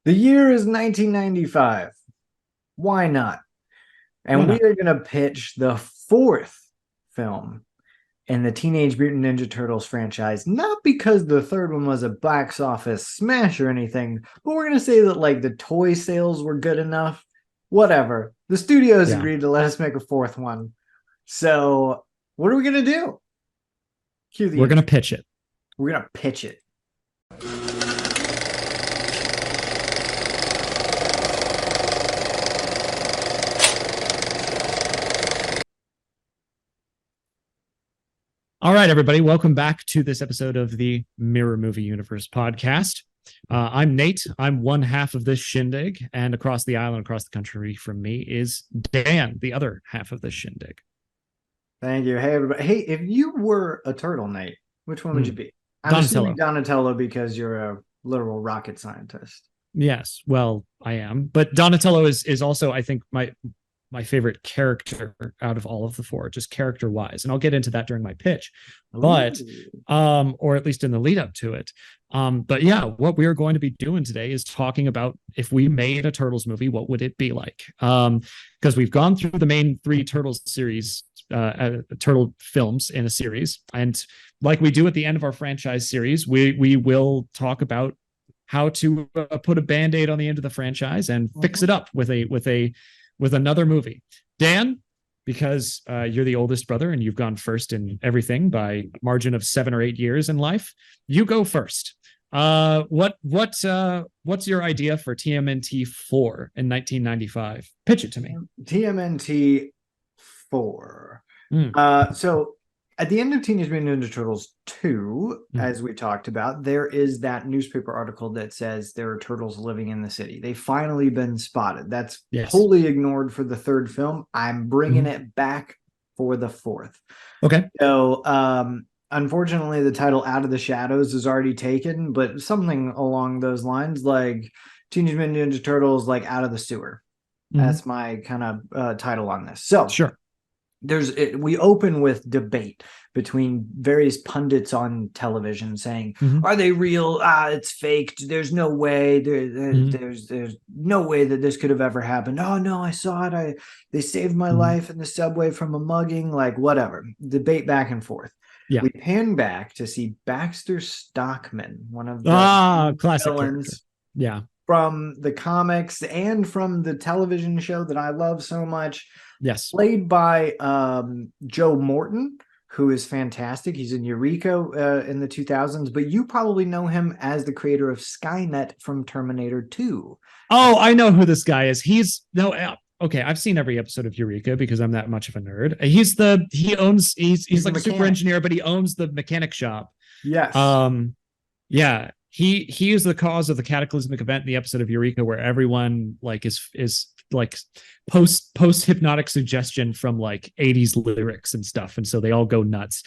The year is 1995. Why not? Why And we not? are going to pitch the fourth film in the Teenage Mutant Ninja Turtles franchise. Not because the third one was a box office smash or anything, but we're going to say that like the toy sales were good enough. Whatever. The studios Yeah. agreed to let us make a fourth one. So, what are we going to do? Cue the We're going to intro. pitch it. We're going to pitch it. All right, everybody. Welcome back to this episode of the Mirror Movie Universe podcast. I'm Nate. I'm one half of this shindig, and across the island, across the country from me is Dan, the other half of this shindig. Thank you. Hey, everybody. Hey, if you were a turtle, Nate, which one would you Mm. be? I'm assuming Donatello. Donatello because you're a literal rocket scientist. Yes, well, I am, but Donatello is also, I think, my favorite character out of all of the four, just character wise, and I'll get into that during my pitch, but Ooh. or at least in the lead up to it. But yeah, what we are going to be doing today is talking about if we made a Turtles movie, what would it be like? Because we've gone through the main three Turtles series, turtle films in a series, and like we do at the end of our franchise series, we will talk about how to put a band-aid on the end of the franchise and fix it up with another movie. Dan, because you're the oldest brother and you've gone first in everything by margin of 7 or 8 years in life, you go first. What's your idea for TMNT 4 in 1995? Pitch it to me. TMNT 4. Mm, So at the end of Teenage Mutant Ninja Turtles 2, mm. as we talked about, there is that newspaper article that says there are turtles living in the city. They've finally been spotted. That's Yes. wholly ignored for the third film. I'm bringing Mm-hmm. it back for the fourth. Okay. So, unfortunately, the title "Out of the Shadows" is already taken, but something along those lines, like Teenage Mutant Ninja Turtles, like "Out of the Sewer." Mm-hmm. That's my kind of title on this. So, Sure. we open with debate between various pundits on television saying, Mm-hmm. are they real? It's faked. There's no way. Mm-hmm. There's no way that this could have ever happened. Oh no, I saw it. They saved my Mm-hmm. life in the subway from a mugging. Like whatever. Debate back and forth. Yeah. We pan back to see Baxter Stockman, one of the Classic character. villains Yeah. from the comics and from the television show that I love so much, Yes. played by Joe Morton, who is fantastic. He's in Eureka in the 2000s, but you probably know him as the creator of Skynet from Terminator 2. Oh, I know who this guy is. He's no okay. I've seen every episode of Eureka because I'm that much of a nerd. He's He's the like a super mechanic. engineer, but he owns the mechanic shop. Yes. Um, yeah, he is the cause of the cataclysmic event in the episode of Eureka where everyone like is like post hypnotic suggestion from like 80s lyrics and stuff, and so they all go nuts.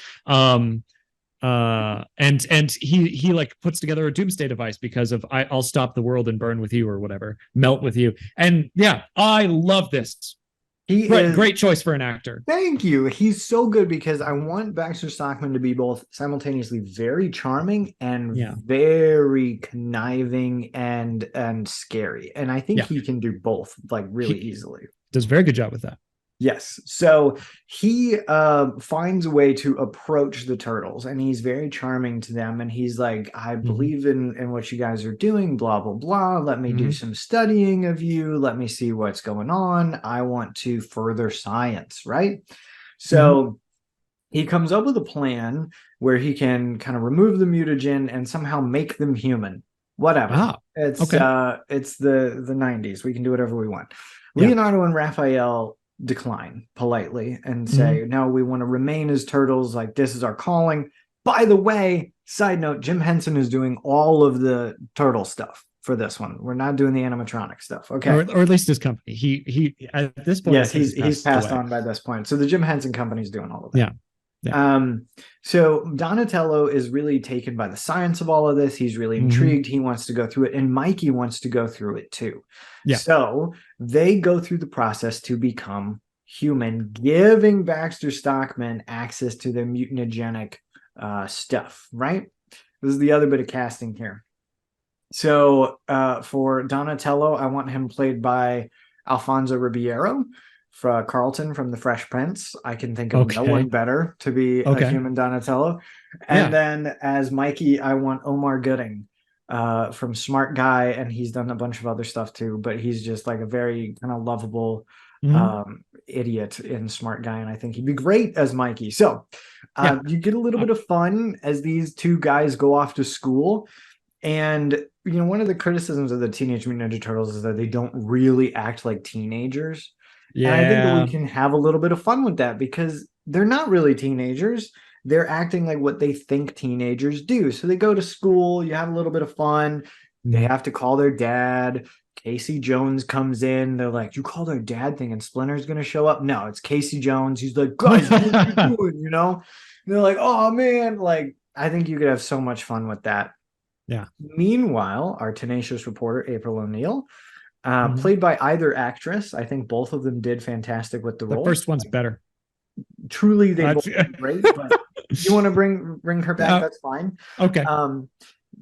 And he like puts together a doomsday device because of I'll stop the world and burn with you or whatever, melt with you. And yeah, I love this. He Great, is. great choice for an actor. Thank you. He's so good because I want Baxter Stockman to be both simultaneously very charming and Yeah, very conniving and scary. And I think yeah, he can do both like really he easily. does a very good job with that. Yes. So he finds a way to approach the turtles and he's very charming to them. And he's like, I Mm-hmm. believe in what you guys are doing, blah, blah, blah. Let me do Mm-hmm. some studying of you. Let me see what's going on. I want to further science, right? Mm-hmm. So he comes up with a plan where he can kind of remove the mutagen and somehow make them human. Whatever. Ah, It's okay. uh it's the 90s. We can do whatever we want. Yeah. Leonardo and Raphael decline politely and Mm-hmm. say, no, we want to remain as turtles. Like, this is our calling. By the way, side note, Jim Henson is doing all of the turtle stuff for this one. We're not doing the animatronic stuff. Okay. Or at least his company. He at this point I Yes, think he's he's he's passed passed away. on by this point. So the Jim Henson Company's doing all of that. Yeah. Yeah. So Donatello is really taken by the science of all of this. He's really Mm-hmm. intrigued. He wants to go through it, and Mikey wants to go through it too. Yeah. So they go through the process to become human, giving Baxter Stockman access to their mutagenic stuff, right? This is the other bit of casting here. So for Donatello, I want him played by Alfonso Ribeiro from Carlton from The Fresh Prince. I can think of no one Okay. better to be a Okay. human Donatello. And Yeah. then as Mikey, I want Omar Gooding from Smart Guy, and he's done a bunch of other stuff too, but he's just like a very kind of lovable Mhm. idiot in Smart Guy, and I think he'd be great as Mikey. So Yeah. you get a little Uh, bit of fun as these two guys go off to school. And one of the criticisms of the Teenage Mutant Ninja Turtles is that they don't really act like teenagers. And I think that we yeah. can have a little bit of fun with that because they're not really teenagers. They're acting like what they think teenagers do. So they go to school, you have a little bit of fun. They Mhm. have to call their dad. Casey Jones comes in. They're like, "You call their dad thinking Splinter's going to show up?" No, it's Casey Jones. He's like, "Guys, what are you doing?" And they're like, "Oh, man." Like, I think you could have so much fun with that. Yeah. Meanwhile, our tenacious reporter, April O'Neil, Mhm. played by either actress, I think both of them did fantastic with the The roles. first one's better. Truly, they Uh, both did great, but you want to bring her back, uh, that's fine. okay. Um,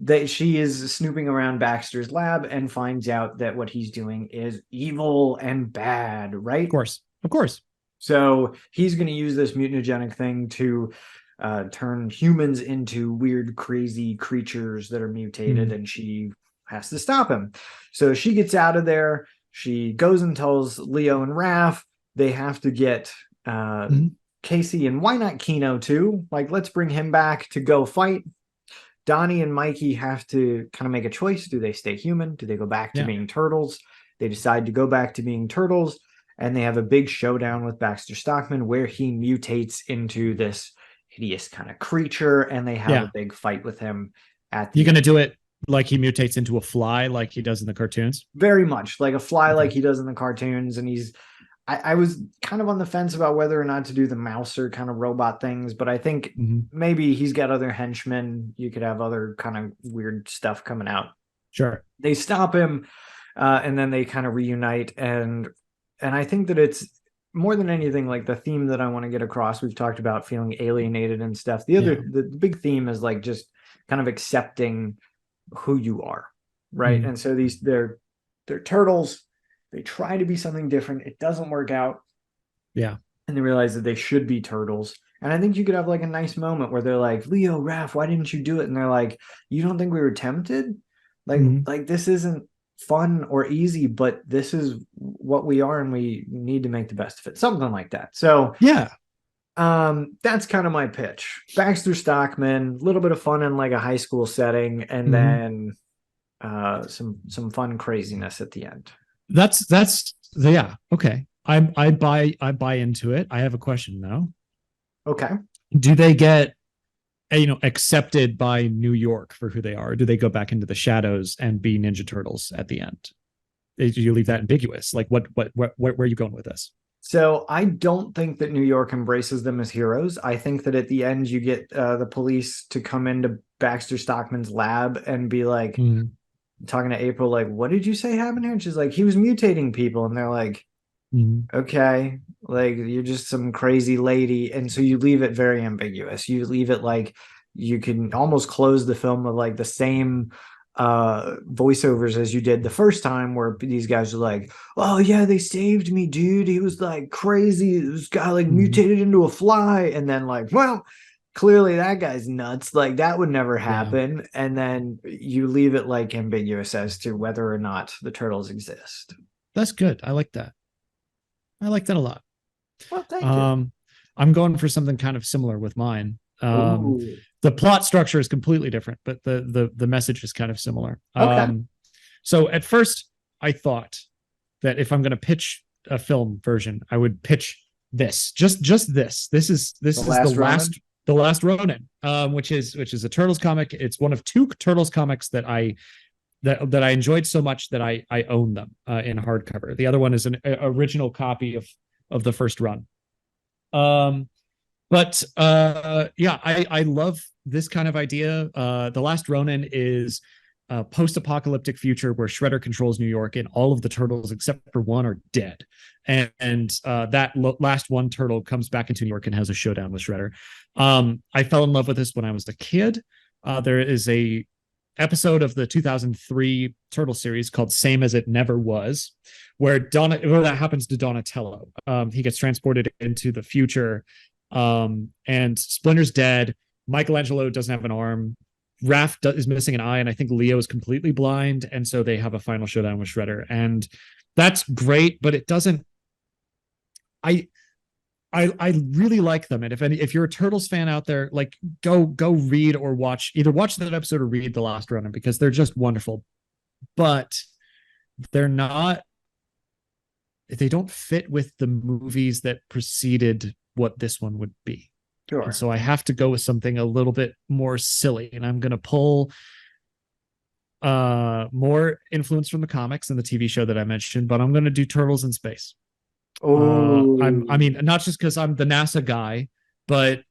that she is snooping around Baxter's lab and finds out that what he's doing is evil and bad, Of right? course. Of course. So he's going to use this mutagenic thing to turn humans into weird, crazy creatures that are mutated, Mhm. and she has to stop him. So she gets out of there. She goes and tells Leo and Raph they have to get Mhm. Casey, and why not Kino too? Like, let's bring him back to go fight. Donnie and Mikey have to kind of make a choice. Do they stay human? Do they go back to Yeah. being turtles? They decide to go back to being turtles, and they have a big showdown with Baxter Stockman where he mutates into this hideous kind of creature, and they have a Yeah. big fight with him at You the gonna end. do it like he mutates into a fly, like he does in the cartoons? Very much like a fly, Okay. like he does in the cartoons, and I was kind of on the fence about whether or not to do the mouser kind of robot things, but I think Mhm. maybe he's got other henchmen. You could have other kind of weird stuff coming out. Sure. They stop him, and then they kind of reunite, and I think that it's more than anything like the theme that I want to get across. We've talked about feeling alienated and stuff. Yeah. The big theme is like just kind of accepting who you are, right? Mhm. And so they're turtles. They try to be something different. It doesn't work out, Yeah. and they realize that they should be turtles. And I think you could have like a nice moment where they're like, "Leo, Raph, why didn't you do it?" And they're like, "You don't think we were tempted? Mhm. Like this isn't fun or easy, but this is what we are, and we need to make the best of it." Something like that. So Yeah. that's kind of my pitch. Baxter Stockman, a little bit of fun in like a high school setting, and Mhm. then some fun craziness at the end. That's yeah. Okay. I buy into it. I have a question though. Okay. Do they get accepted by New York for who they are? Or do they go back into the shadows and be Ninja Turtles at the end? Do you leave that ambiguous? Like what where are you going with this? So I don't think that New York embraces them as heroes. I think that at the end you get the police to come into Baxter Stockman's lab and be like Mhm. talking to April, like, "What did you say happened here?" And she's like, "He was mutating people," and they're like, Mhm. "Okay, like you're just some crazy lady," and so you leave it very ambiguous. You leave it like you can almost close the film with like the same voiceovers as you did the first time, where these guys are like, "Oh yeah, they saved me, dude. He was like crazy. This guy like Mhm. mutated into a fly," and then like, well, clearly that guy's nuts. Like that would never Yeah. happen. And then you leave it like ambiguous as to whether or not the turtles exist. That's good. I like that. I like that a lot. Well, thank you. Um, I'm going for something kind of similar with mine. Ooh. The plot structure is completely different, but the message is kind of similar. Okay. So at first, I thought that if I'm going to pitch a film version, I would pitch this, just this. The This is Last Ronin. the last Ronin, which is a Turtles comic. It's one of two Turtles comics that I enjoyed so much that I own them in hardcover. The other one is an original copy of the first run. Um, but yeah, I love this kind of idea. The Last Ronin is a post-apocalyptic future where Shredder controls New York, and all of the turtles except for one are dead. And that last one turtle comes back into New York and has a showdown with Shredder. I fell in love with this when I was a kid. There is episode of the 2003 Turtle series called Same as It Never Was, where that happens to Donatello. He gets transported into the future, and Splinter's dead. Michelangelo doesn't have an arm. Raph is missing an eye, and I think Leo is completely blind, and so they have a final showdown with Shredder, and that's great, but it doesn't. I really like them, and if you're a Turtles fan out there, like go read or either watch that episode or read The Last Runner, because they're just wonderful, but they don't fit with the movies that preceded what this one would be. Sure. And so I have to go with something a little bit more silly, and I'm going to pull more influence from the comics and the TV show that I mentioned, but I'm going to do Turtles in Space. I mean, not just because I'm the NASA guy, but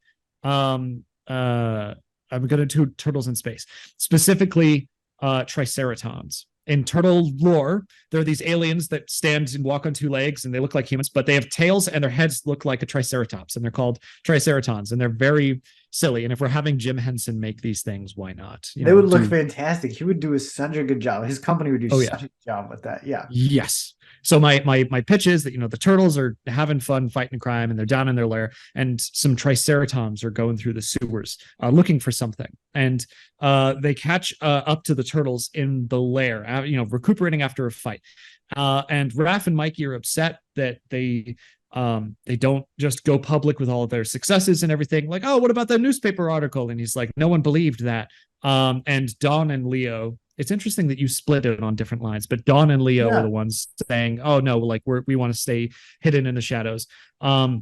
I'm going to do Turtles in Space, specifically Triceratons. In turtle lore, there are these aliens that stand and walk on two legs, and they look like humans, but they have tails and their heads look like a triceratops, and they're called Triceratons, and they're very silly. And if we're having Jim Henson make these things, why not? They would look fantastic. He would do such a good job. His company would do such a good job with that. Yeah. Yes. So my pitch is that, the turtles are having fun fighting crime, and they're down in their lair, and some triceratons are going through the sewers looking for something, and they catch up to the turtles in the lair, recuperating after a fight, and Raph and Mikey are upset that they don't just go public with all of their successes and everything, like, oh, what about that newspaper article? And he's like, no one believed that. And Don and Leo, it's interesting that you split it on different lines, but Don and Leo are the ones saying, oh no, like we want to stay hidden in the shadows. And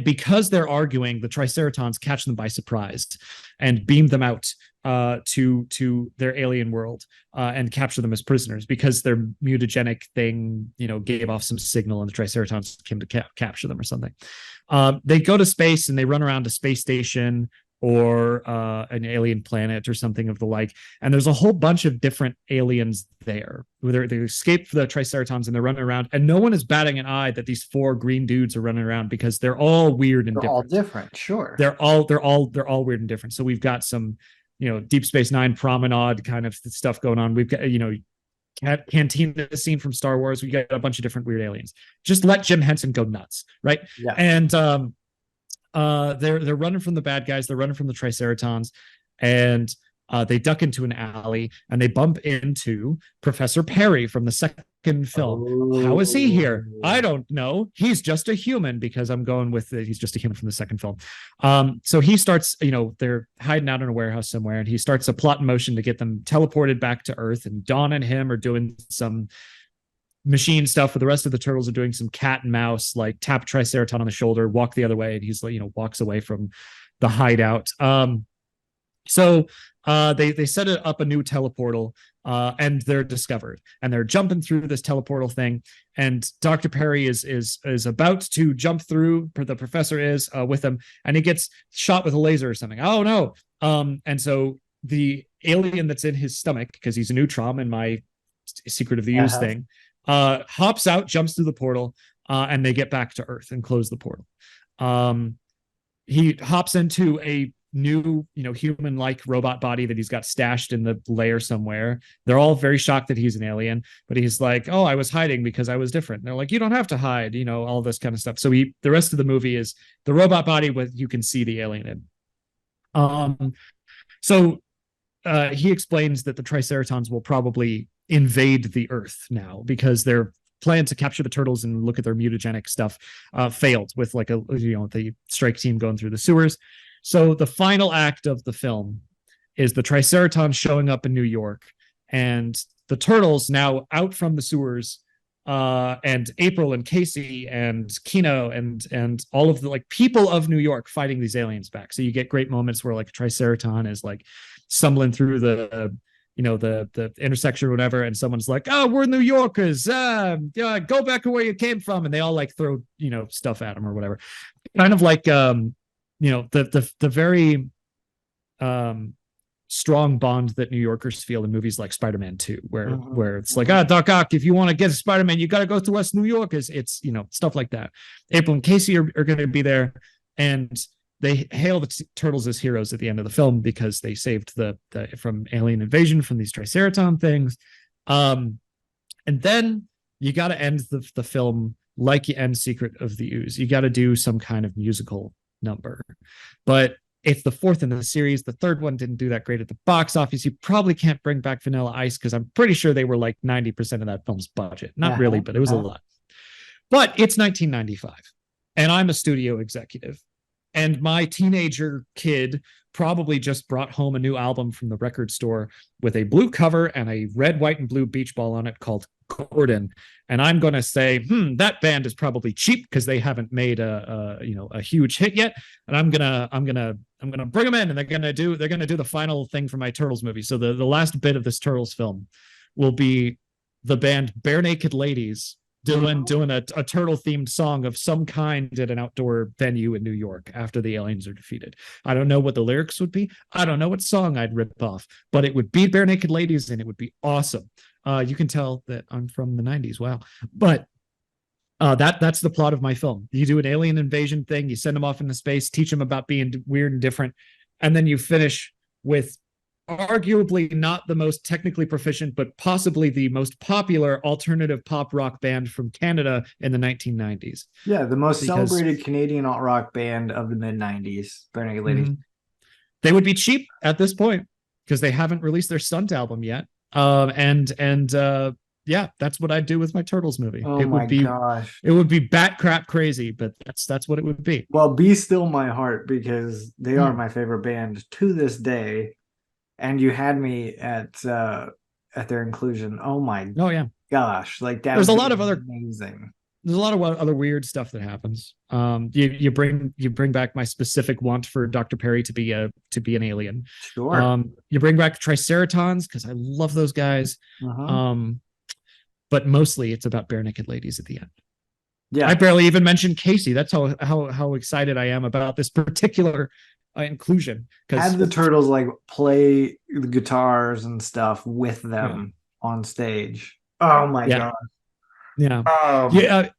because they're arguing, the Triceratons catch them by surprise and beam them out to their alien world and capture them as prisoners, because their mutagenic thing, gave off some signal, and the Triceratons came to capture them or something. They go to space, and they run around a space station or an alien planet or something of the like. And there's a whole bunch of different aliens there. They escape the Triceratons, and they're running around, and no one is batting an eye that these 4 green dudes are running around, because they're all weird and different. All different, sure. They're all weird and different. So we've got some, Deep Space Nine promenade kind of stuff going on. We've got, cantina scene from Star Wars. We got a bunch of different weird aliens. Just let Jim Henson go nuts, right? Yeah. And they're running from the bad guys. They're running from the Triceratons, and they duck into an alley, and they bump into Professor Perry from the second film. Oh. How is he here? I don't know. He's just a human, because I'm going with he's just a human from the second film. So he starts, they're hiding out in a warehouse somewhere, and he starts a plot in motion to get them teleported back to Earth. And Dawn and him are doing some machine stuff, where the rest of the turtles are doing some cat and mouse, like tap Triceraton on the shoulder, walk the other way, and he's like, walks away from the hideout. So they set it up a new teleportal, and they're discovered, and they're jumping through this teleportal thing, and Dr. Perry is about to jump through. The professor is with him, and he gets shot with a laser or something. Oh no. And so the alien that's in his stomach, because he's a neutron in my Secret of the Use thing, hops out, jumps through the portal, and they get back to Earth and close the portal. He hops into a new, human-like robot body that he's got stashed in the lair somewhere. They're all very shocked that he's an alien, but he's like, oh, I was hiding because I was different. And they're like, you don't have to hide, all this kind of stuff. So the rest of the movie is the robot body with, you can see the alien in. So he explains that the Triceratons will probably invade the Earth now, because their plan to capture the turtles and look at their mutagenic stuff failed with the strike team going through the sewers. So the final act of the film is the Triceratons showing up in New York, and the turtles now out from the sewers, and April and Casey and Kino and all of the people of New York fighting these aliens back. So you get great moments where a Triceraton is stumbling through the intersection or whatever, and someone's like, oh, we're New Yorkers, go back to where you came from, and they all throw stuff at them or whatever, kind of the very strong bond that New Yorkers feel in movies like Spider-Man 2, where it's like, Doc Ock, if you want to get a Spider-Man, you got to go through us New Yorkers. It's stuff like that. April and Casey are going to be there, and they hail the turtles as heroes at the end of the film because they saved the from alien invasion from these Triceraton things. And then you got to end the film like you end Secret of the Ooze. You got to do some kind of musical number. But it's the fourth in the series. The third one didn't do that great at the box office. You probably can't bring back Vanilla Ice because I'm pretty sure they were like 90% of that film's budget. Not really, but it was a lot. But it's 1995, and I'm a studio executive. And my teenager kid probably just brought home a new album from the record store with a blue cover and a red, white, and blue beach ball on it called Gordon. And I'm going to say, that band is probably cheap because they haven't made a huge hit yet. And I'm gonna bring them in, and they're gonna do the final thing for my Turtles movie. So the last bit of this Turtles film will be the band Bare Naked Ladies doing a turtle themed song of some kind at an outdoor venue in New York after the aliens are defeated. I don't know what the lyrics would be. I don't know what song I'd rip off, but it would be Bare Naked Ladies, and it would be awesome. You can tell that I'm from the 90s. Wow. But that's the plot of my film. You do an alien invasion thing, you send them off into space, teach them about being weird and different, and then you finish with arguably not the most technically proficient, but possibly the most popular alternative pop rock band from Canada in the 1990s. Yeah, the most celebrated Canadian alt rock band of the mid 90s, Bare Naked Ladies. They would be cheap at this point because they haven't released their stunt album yet. Yeah, that's what I'd do with my Turtles movie. Oh my gosh. It would be bat crap crazy, but that's what it would be. Well, Be Still My Heart, because they are my favorite band to this day. And you had me at their inclusion. Oh my gosh. Like that. There's a lot of amazing. There's a lot of other weird stuff that happens. You bring back my specific want for Dr. Perry to be an alien. Sure. You bring back Triceratons because I love those guys. But mostly it's about Bare Naked Ladies at the end. Yeah. I barely even mentioned Casey. That's how excited I am about this particular inclusion. Had the Turtles like play the guitars and stuff with them on stage. Oh my god.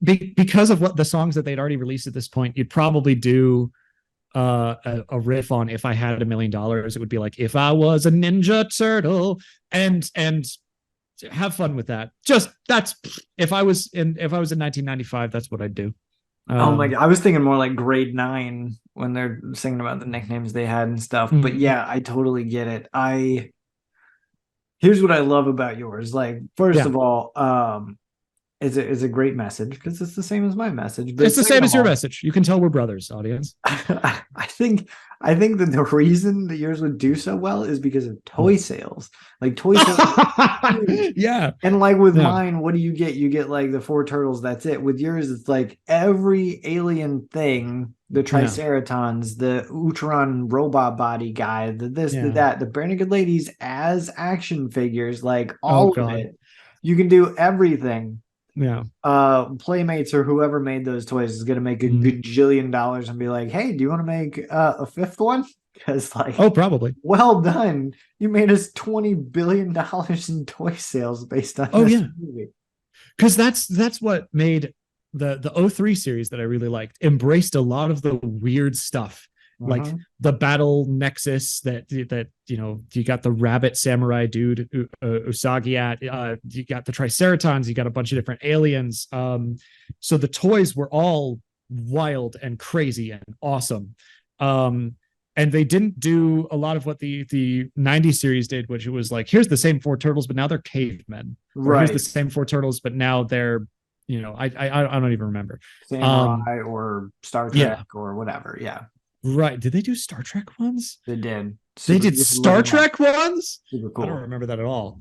Because of what the songs that they'd already released at this point, you'd probably do a riff on If I Had $1 Million. It would be like, if I was a Ninja Turtle, and have fun with that. If I was in 1995, that's what I'd do. Oh my god, I was thinking more like grade 9 when they're singing about the nicknames they had and stuff. But yeah, I totally get it. Here's what I love about yours. Like, first of all, it's a great message because it's the same as my message. But it's the same as your message. You can tell we're brothers, audience. I think that the reason that yours would do so well is because of toy sales. Like toy sales. Yeah. And like with mine, what do you get? You get like the 4 turtles. That's it. With yours, it's like every alien thing, the Triceratons, the Utron robot body guy, the this, the that, the Bare Naked Ladies as action figures, like all of it. You can do everything. Yeah. Playmates or whoever made those toys is gonna make a gajillion dollars and be like, hey, do you want to make a 5th one? Because like, probably. Well done. You made us $20 billion in toy sales based on this movie. Because that's what made the 03 series that I really liked embraced a lot of the weird stuff. Like the battle nexus that you got the rabbit samurai dude Usagi at, you got the Triceratons, you got a bunch of different aliens. So the toys were all wild and crazy and awesome. And they didn't do a lot of what the 90s series did, which it was like, here's the same 4 turtles, but now they're cavemen. Right. Here's the same 4 turtles, but now they're, I don't even remember. Samurai or Star Trek or whatever. Yeah. Right. Did they do Star Trek ones? They did. They did Star Trek ones? Super cool. I don't remember that at all.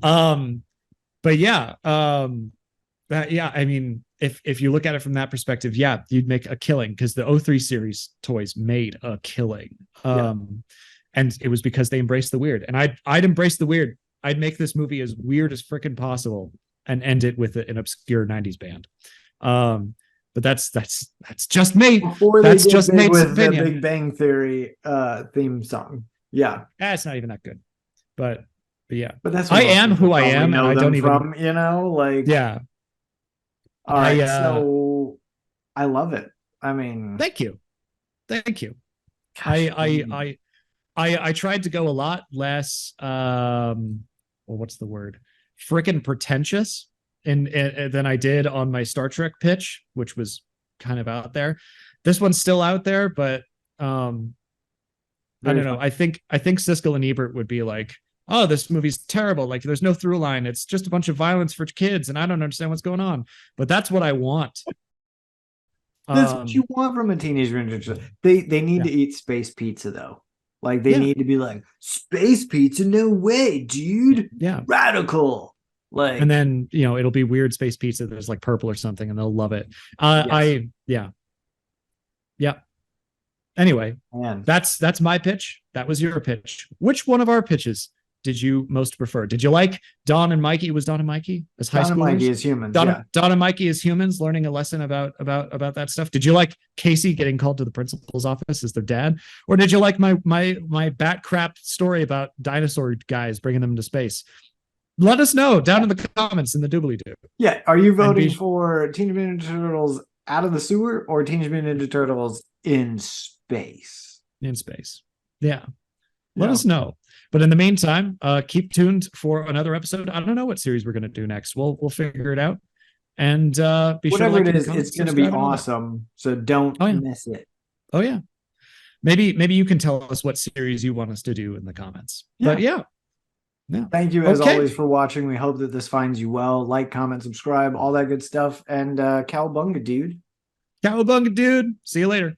But yeah, I mean, if you look at it from that perspective, you'd make a killing because the 03 series toys made a killing. And it was because they embraced the weird. And I'd embrace the weird. I'd make this movie as weird as freaking possible and end it with an obscure 90s band. But that's just me. That's just Nate's opinion. The Big Bang Theory theme song. Yeah, it's not even that good. But yeah. But that's I am who I am, and I don't even. All right, so I love it. I mean, thank you. Gosh, I tried to go a lot less well, what's the word? Frickin' pretentious than I did on my Star Trek pitch, which was kind of out there. This one's still out there, but I don't know. fun. I think Siskel and Ebert would be like, oh, this movie's terrible. Like, there's no through line. It's just a bunch of violence for kids, and I don't understand what's going on. But that's what I want. That's what you want from a Teenage Mutant Ninja Turtles. They need to eat space pizza though. Like they need to be like, space pizza, no way, dude. Yeah. Radical. Like, and then it'll be weird space pizza that's like purple or something, and they'll love it. Yeah. Anyway, man, that's my pitch. That was your pitch. Which one of our pitches did you most prefer? Did you like Don and Mikey? It was Don and Mikey as high schoolers? Don and Mikey as humans. Don and Mikey as humans, learning a lesson about that stuff. Did you like Casey getting called to the principal's office as their dad, or did you like my bat crap story about dinosaur guys bringing them to space? Let us know down in the comments in the doobly-doo. Yeah, are you voting for Teenage Mutant Ninja Turtles out of the sewer or Teenage Mutant Ninja Turtles in space? In space, yeah. Let us know. But in the meantime, keep tuned for another episode. I don't know what series we're going to do next. We'll figure it out. And be whatever sure to it is, it's going to be awesome. So don't miss it. Oh yeah. Maybe you can tell us what series you want us to do in the comments. Yeah. But yeah. Thank you as always for watching. We hope that this finds you well. Like, comment, subscribe, all that good stuff. And cowabunga, dude. Cowabunga, dude. See you later.